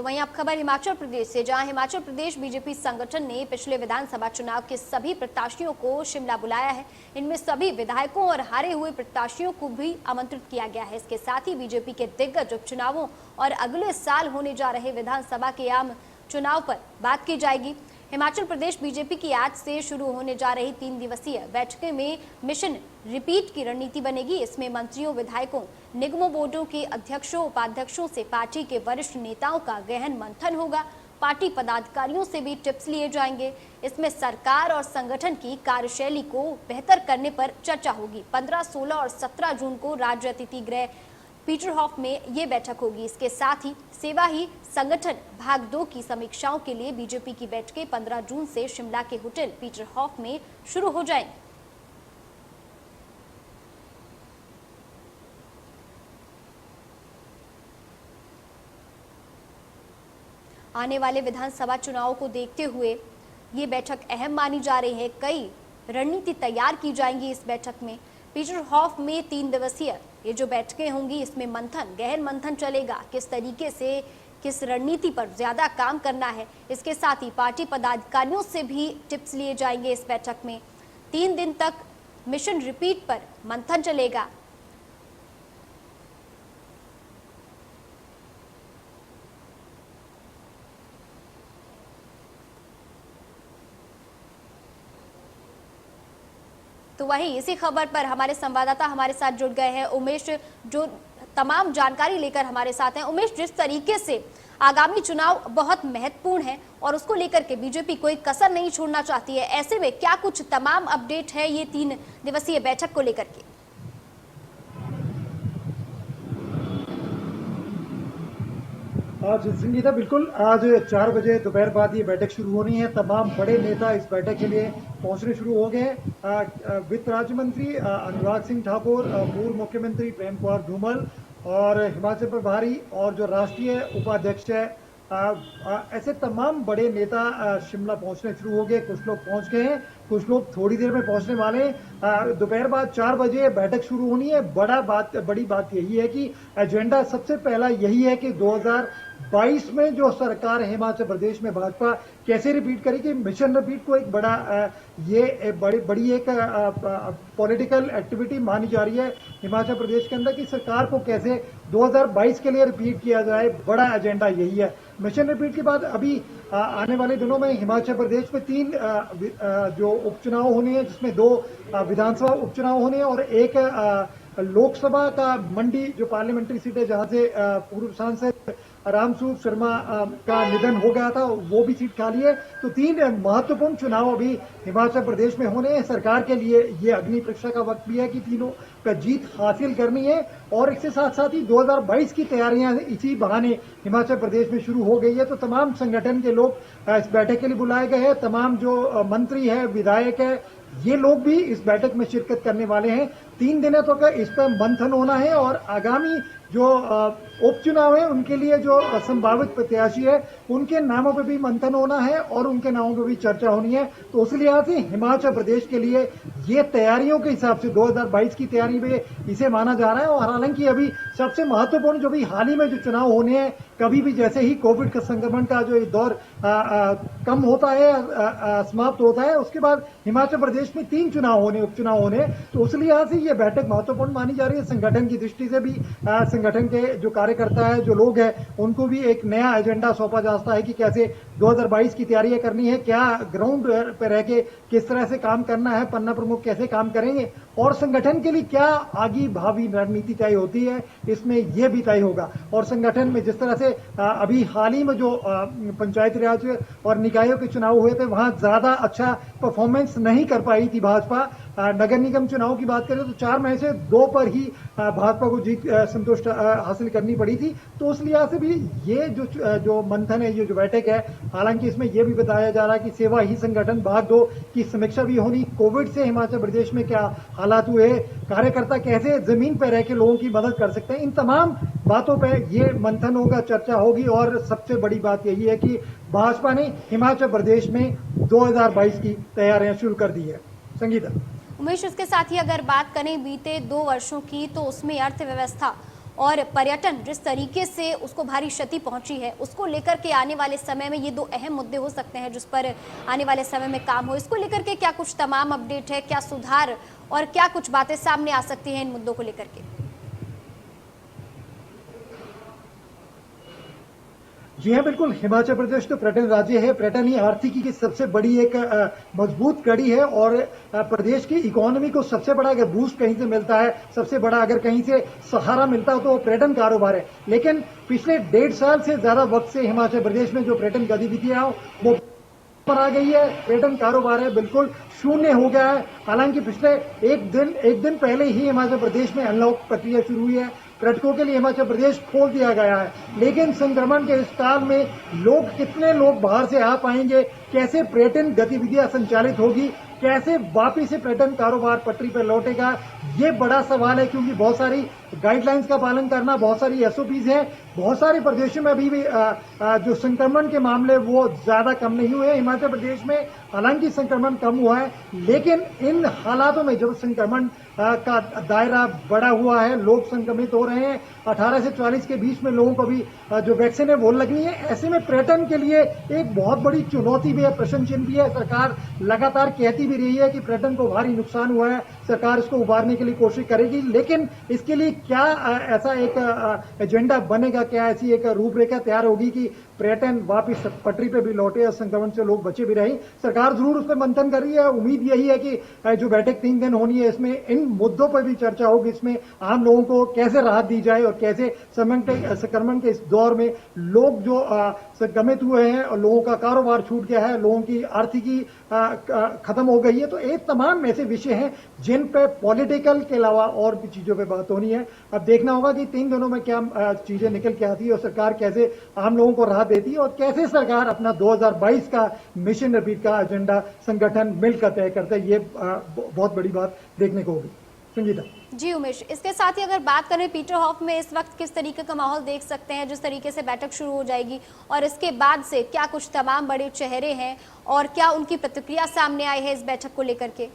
तो वहीं अब खबर हिमाचल प्रदेश से, जहां हिमाचल प्रदेश बीजेपी संगठन ने पिछले विधानसभा चुनाव के सभी प्रत्याशियों को शिमला बुलाया है। इनमें सभी विधायकों और हारे हुए प्रत्याशियों को भी आमंत्रित किया गया है। इसके साथ ही बीजेपी के दिग्गज उपचुनावों और अगले साल होने जा रहे विधानसभा के आम चुनाव पर बात की जाएगी। हिमाचल प्रदेश बीजेपी की आज से शुरू होने जा रही 3 दिवसीय बैठक में मिशन रिपीट की रणनीति बनेगी। इसमें मंत्रियों, विधायकों, निगमों, बोर्डों के अध्यक्षों, उपाध्यक्षों से पार्टी के वरिष्ठ नेताओं का गहन मंथन होगा। पार्टी पदाधिकारियों से भी टिप्स लिए जाएंगे। इसमें सरकार और संगठन की कार्यशैली को बेहतर करने पर चर्चा होगी। 15, 16 और 17 जून को राज्य अतिथि गृह पीटरहॉफ में ये बैठक होगी। इसके साथ ही सेवा ही संगठन भाग 2 की समीक्षाओं के लिए बीजेपी की बैठकें 15 जून से शिमला के होटल पीटरहॉफ में शुरू हो जाएंगी। आने वाले विधानसभा चुनाव को देखते हुए ये बैठक अहम मानी जा रही है। कई रणनीति तैयार की जाएंगी इस बैठक में। पीटरहॉफ में 3 दिवसीय ये जो बैठकें होंगी, इसमें मंथन, गहन मंथन चलेगा। किस तरीके से किस रणनीति पर ज्यादा काम करना है, इसके साथ ही पार्टी पदाधिकारियों से भी टिप्स लिए जाएंगे। इस बैठक में 3 दिन तक मिशन रिपीट पर मंथन चलेगा। तो वहीं इसी खबर पर हमारे संवाददाता हमारे साथ जुड़ गए हैं उमेश, जो तमाम जानकारी लेकर हमारे साथ हैं। उमेश, जिस तरीके से आगामी चुनाव बहुत महत्वपूर्ण है और उसको लेकर के बीजेपी कोई कसर नहीं छोड़ना चाहती है, ऐसे में क्या कुछ तमाम अपडेट है ये 3 दिवसीय बैठक को लेकर के? आज संगीता, बिल्कुल आज 4 बजे दोपहर बाद ये बैठक शुरू होनी है। तमाम बड़े नेता इस बैठक के लिए पहुंचने शुरू हो गए हैं। वित्त राज्य मंत्री अनुराग सिंह ठाकुर, पूर्व मुख्यमंत्री प्रेम कुमार धूमल और हिमाचल प्रभारी और जो राष्ट्रीय उपाध्यक्ष है, ऐसे तमाम बड़े नेता शिमला पहुंचने शुरू हो गए। कुछ लोग पहुंच गए हैं, कुछ लोग थोड़ी देर में पहुंचने वाले हैं। दोपहर बाद 4 बजे बैठक शुरू होनी है। बड़ी बात यही है कि एजेंडा सबसे पहला यही है कि 2022 में जो सरकार हिमाचल प्रदेश में भाजपा कैसे रिपीट करेगी। मिशन रिपीट को एक बड़ी एक पॉलिटिकल एक्टिविटी मानी जा रही है हिमाचल प्रदेश के अंदर कि सरकार को कैसे 2022 के लिए रिपीट किया जाए। बड़ा एजेंडा यही है। मिशन रिपीट के बाद अभी आने वाले दिनों में हिमाचल प्रदेश में 3 जो उपचुनाव होने हैं, जिसमें 2 विधानसभा उपचुनाव होने हैं और एक लोकसभा का मंडी जो पार्लियामेंट्री सीट है, जहां से पूर्व सांसद रामस्वरूप शर्मा का निधन हो गया था, वो भी सीट खाली है। तो 3 महत्वपूर्ण चुनाव अभी हिमाचल प्रदेश में होने हैं। सरकार के लिए ये अग्नि परीक्षा का वक्त भी है कि तीनों का जीत हासिल करनी है और इसके साथ साथ ही 2022 की तैयारियां इसी बहाने हिमाचल प्रदेश में शुरू हो गई है। तो तमाम संगठन के लोग इस बैठक के लिए बुलाए गए हैं। तमाम जो मंत्री है, विधायक है, ये लोग भी इस बैठक में शिरकत करने वाले हैं। 3 दिनों तक इस पर मंथन होना है और आगामी जो उपचुनाव है उनके लिए जो संभावित प्रत्याशी है उनके नामों पर भी मंथन होना है और उनके नामों पर भी चर्चा होनी है। तो उस लिहाज से हिमाचल प्रदेश के लिए ये तैयारियों के हिसाब से 2022 की तैयारी में इसे माना जा रहा है। और हालांकि अभी सबसे महत्वपूर्ण जो भी हाल ही में जो चुनाव होने हैं, कभी भी जैसे ही कोविड का संक्रमण का जो दौर कम होता है, समाप्त होता है, उसके बाद हिमाचल प्रदेश में 3 उपचुनाव होने। तो उस लिहाज से ये बैठक महत्वपूर्ण मानी जा रही है। संगठन की दृष्टि से भी संगठन के जो कार्यकर्ता है, जो लोग हैं, उनको भी एक नया एजेंडा सौंपा जाता है कि कैसे 2022 की तैयारियां करनी है, क्या ग्राउंड पर रह के किस तरह से काम करना है, पन्ना प्रमुख कैसे काम करेंगे और संगठन के लिए क्या आगे भावी रणनीति तय होती है, इसमें यह भी तय होगा। और संगठन में जिस तरह से अभी हाल ही में जो पंचायती राज और निकायों के चुनाव हुए थे, वहां ज्यादा अच्छा परफॉर्मेंस नहीं कर पाई थी भाजपा। नगर निगम चुनाव की बात करें तो 4 में से 2 पर ही भाजपा को जीत संतुष्ट हासिल करनी पड़ी थी। तो उस लिहाज से भी ये जो मंथन है, ये जो बैठक है, हालांकि इसमें यह भी बताया जा रहा है कि सेवा ही संगठन भाग 2 की समीक्षा भी होनी। कोविड से हिमाचल प्रदेश में क्या हालात हुए, कार्यकर्ता कैसे जमीन पर रह के लोगों की मदद कर सकते हैं, इन तमाम बातों पर ये मंथन होगा, चर्चा होगी। और सबसे बड़ी बात यही है कि भाजपा ने हिमाचल प्रदेश में 2022 की तैयारियां शुरू कर दी है। संगीता। उमेश, इसके साथ ही अगर बात करें बीते 2 वर्षों की, तो उसमें अर्थव्यवस्था और पर्यटन जिस तरीके से उसको भारी क्षति पहुंची है, उसको लेकर के आने वाले समय में ये 2 अहम मुद्दे हो सकते हैं जिस पर आने वाले समय में काम हो। इसको लेकर के क्या कुछ तमाम अपडेट है, क्या सुधार और क्या कुछ बातें सामने आ सकती हैं इन मुद्दों को लेकर के? जी हाँ, बिल्कुल। हिमाचल प्रदेश तो पर्यटन राज्य है। पर्यटन ही आर्थिकी की सबसे बड़ी एक मजबूत कड़ी है और प्रदेश की इकोनॉमी को सबसे बड़ा अगर बूस्ट कहीं से मिलता है, सबसे बड़ा अगर कहीं से सहारा मिलता हो तो वो पर्यटन कारोबार है। लेकिन पिछले 1.5 साल से ज्यादा वक्त से हिमाचल प्रदेश में जो पर्यटन गतिविधियां वो पर आ गई है। पर्यटन कारोबार है बिल्कुल शून्य हो गया है। हालांकि पिछले एक दिन पहले ही हिमाचल प्रदेश में अनलॉक प्रक्रिया शुरू हुई है। पर्यटकों के लिए हिमाचल प्रदेश खोल दिया गया है, लेकिन संक्रमण के इस काल में कितने लोग बाहर से आ पाएंगे, कैसे पर्यटन गतिविधियां संचालित होगी, कैसे वापिस से पर्यटन कारोबार पटरी पर लौटेगा, ये बड़ा सवाल है। क्योंकि बहुत सारी गाइडलाइंस का पालन करना, बहुत सारी एसओपीज हैं, बहुत सारे प्रदेशों में अभी भी जो संक्रमण के मामले वो ज्यादा कम नहीं हुए। हिमाचल प्रदेश में हालांकि संक्रमण कम हुआ है, लेकिन इन हालातों में जब संक्रमण का दायरा बड़ा हुआ है, लोग संक्रमित हो रहे हैं, 18 से 44 के बीच में लोगों को भी जो वैक्सीन है वो लगनी है। ऐसे में पर्यटन के लिए एक बहुत बड़ी चुनौती भी है, प्रश्न चिन्ह भी है। सरकार लगातार कहती भी रही है कि पर्यटन को भारी नुकसान हुआ है, सरकार इसको उबारने के लिए कोशिश करेगी, लेकिन इसके लिए क्या ऐसा एक एजेंडा बनेगा, क्या ऐसी एक रूपरेखा तैयार होगी कि पर्यटन वापिस पटरी पे भी लौटे और संक्रमण से लोग बचे भी रहे। सरकार जरूर उस पर मंथन कर रही है। उम्मीद यही है कि जो बैठक 3 दिन होनी है, इसमें इन मुद्दों पर भी चर्चा होगी। इसमें आम लोगों को कैसे राहत दी जाए और कैसे संक्रमण के इस दौर में लोग जो संक्रमित हुए हैं और लोगों का कारोबार छूट गया है, लोगों की आर्थिकी खत्म हो गई है, तो एक तमाम ऐसे विषय हैं जिन पे पॉलिटिकल के अलावा और भी चीजों पे बात होनी है। अब देखना होगा कि 3 दिनों में क्या चीजें निकल के आती है और सरकार कैसे आम लोगों को राहत देती है और कैसे सरकार अपना 2022 का मिशन रिपीट का एजेंडा संगठन मिलकर तय करता है। ये बहुत बड़ी बात देखने को होगी। संगीता जी उमेश, इसके साथ ही अगर बात करें पीटरहॉफ में इस वक्त किस तरीके का माहौल देख सकते हैं, जिस तरीके से बैठक शुरू हो जाएगी और इसके बाद से क्या कुछ तमाम बड़े चेहरे हैं और क्या उनकी प्रतिक्रिया सामने आई है इस बैठक को लेकर के?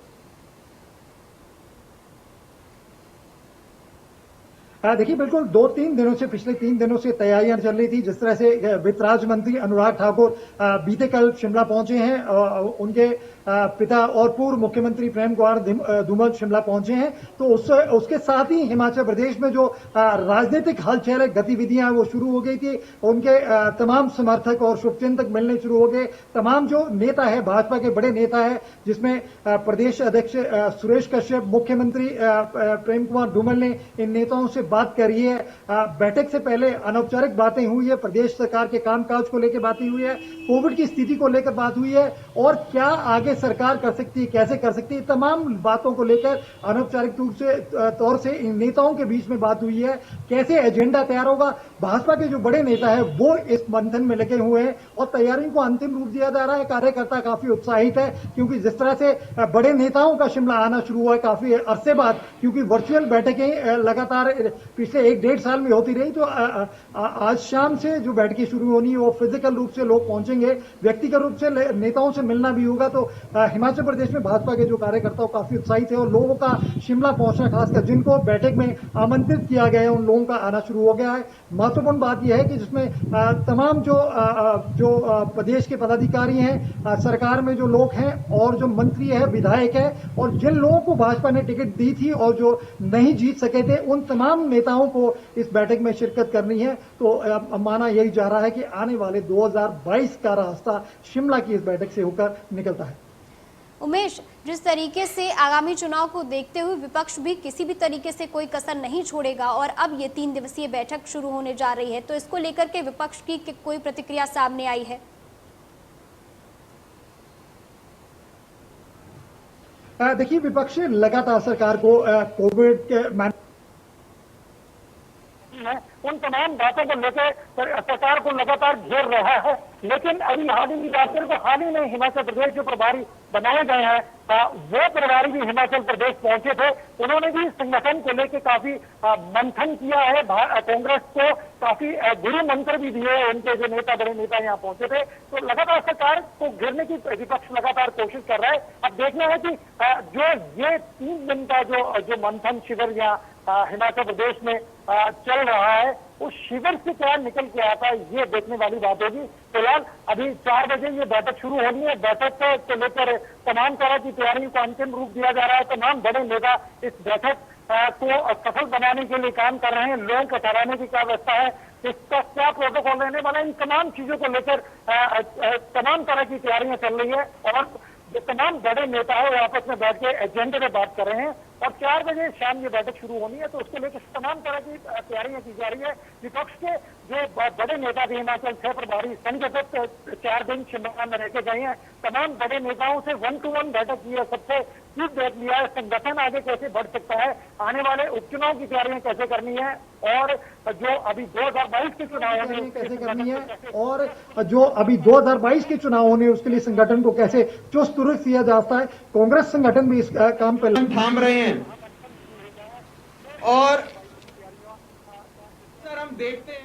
देखिए, बिल्कुल 2-3 दिनों से, पिछले 3 दिनों से तैयारियां चल रही थी। जिस तरह से वित्त राज्य मंत्री अनुराग ठाकुर बीते कल शिमला पहुंचे हैं, उनके पिता और पूर्व मुख्यमंत्री प्रेम कुमार धूमल शिमला पहुंचे हैं, तो उसके साथ ही हिमाचल प्रदेश में जो राजनीतिक हलचल है, गतिविधियां वो शुरू हो गई थी। उनके तमाम समर्थक और शुभचिंतक मिलने शुरू हो गए। तमाम जो नेता है, भाजपा के बड़े नेता है, जिसमें प्रदेश अध्यक्ष सुरेश कश्यप, मुख्यमंत्री प्रेम कुमार धूमल ने इन नेताओं से बात करी है। बैठक से पहले अनौपचारिक बातें हुई है, प्रदेश सरकार के कामकाज को लेकर बातें हुई है, कोविड की स्थिति को लेकर बात हुई है और क्या आगे सरकार कर सकती है, कैसे कर सकती है, तमाम बातों को लेकर अनौपचारिक तौर से इन नेताओं के बीच में बात हुई है। कैसे एजेंडा तैयार होगा, भाजपा के जो बड़े नेता है वो इस मंथन में लगे हुए हैं और तैयारियों को अंतिम रूप दिया जा रहा है। कार्यकर्ता काफी उत्साहित है, क्योंकि जिस तरह से बड़े नेताओं का शिमला आना शुरू हुआ है काफी अरसे बाद, क्योंकि वर्चुअल बैठकें लगातार पिछले 1-1.5 साल में होती रही, तो आज शाम से जो बैठकें शुरू होनी है वो फिजिकल रूप से लोग पहुंचेंगे, व्यक्तिगत रूप से नेताओं से मिलना भी होगा। तो हिमाचल प्रदेश में भाजपा के जो कार्यकर्ता काफी उत्साहित है और लोगों का शिमला पहुंचना, खासकर जिनको बैठक में आमंत्रित किया गया है, उन लोगों का आना शुरू हो गया है। महत्वपूर्ण बात यह है कि जिसमें तमाम जो प्रदेश के पदाधिकारी हैं, सरकार में जो लोग हैं और जो मंत्री है, विधायक है, और जिन लोगों को भाजपा ने टिकट दी थी और जो नहीं जीत सके थे, उन तमाम नेताओं को इस बैठक में शिरकत करनी है। तो माना यही जा रहा है कि आने वाले 2022 का रास्ता शिमला की इस बैठक से होकर निकलता है। उमेश, जिस तरीके से आगामी चुनाव को देखते हुए विपक्ष भी किसी भी तरीके से कोई कसर नहीं छोड़ेगा और अब ये 3 दिवसीय बैठक शुरू होने जा रही है, तो इसको लेकर के विपक्ष की कोई प्रतिक्रिया सामने आई है? देखिए, विपक्ष लगातार सरकार को कोविड के उन तमाम बातों को लेकर सरकार को लगातार घेर रहा है। लेकिन अभी हाल ही की बात करें तो हाल ही में हिमाचल प्रदेश जो प्रभारी बनाए गए हैं वो प्रभारी भी हिमाचल प्रदेश पहुंचे थे। उन्होंने भी संगठन को लेकर काफी मंथन किया है। कांग्रेस को काफी गुरु मंत्र भी दिए। उनके जो नेता, बड़े नेता यहाँ पहुंचे थे। तो लगातार सरकार को घेरने की विपक्ष लगातार कोशिश कर रहा है। अब देखना है कि जो ये 3 दिन का जो मंथन शिविर यहाँ हिमाचल प्रदेश में चल रहा है, उस शिविर से क्या निकल के आता है, ये देखने वाली बात होगी। फिलहाल अभी 4 बजे ये बैठक शुरू होनी है। बैठक को लेकर तमाम तरह की तैयारियों को अंतिम रूप दिया जा रहा है। तमाम बड़े नेता इस बैठक को सफल बनाने के लिए काम कर रहे हैं। लोगों को ठहराने की क्या व्यवस्था है, इसका क्या प्रोटोकॉल रहने वाला है, इन तमाम चीजों को लेकर तमाम तरह की तैयारियां चल रही है। और जो तमाम बड़े नेता है वो आपस में बैठ के एजेंडे पे बात कर रहे हैं। और 4 बजे शाम ये बैठक शुरू होनी है, तो उसको लेकर तमाम तरह की तैयारियां की जा रही है। विपक्ष के जो बड़े नेता भी हिमाचल 6 प्रभारी संगठित 4 दिन शिमला में रह के गए हैं। तमाम बड़े नेताओं से 1-to-1 बैठक की है, सबसे ठीक देख लिया है। संगठन आगे कैसे बढ़ सकता है, आने वाले उपचुनाव की तैयारियां कैसे करनी है, और जो अभी 2022 के चुनाव होने कैसे करनी है, और जो अभी 2022 के चुनाव होने उसके लिए संगठन को कैसे चुस्त दुरुस्त किया जाता है। कांग्रेस संगठन भी इस काम पर थाम रहे हैं। और सर हम देखते हैं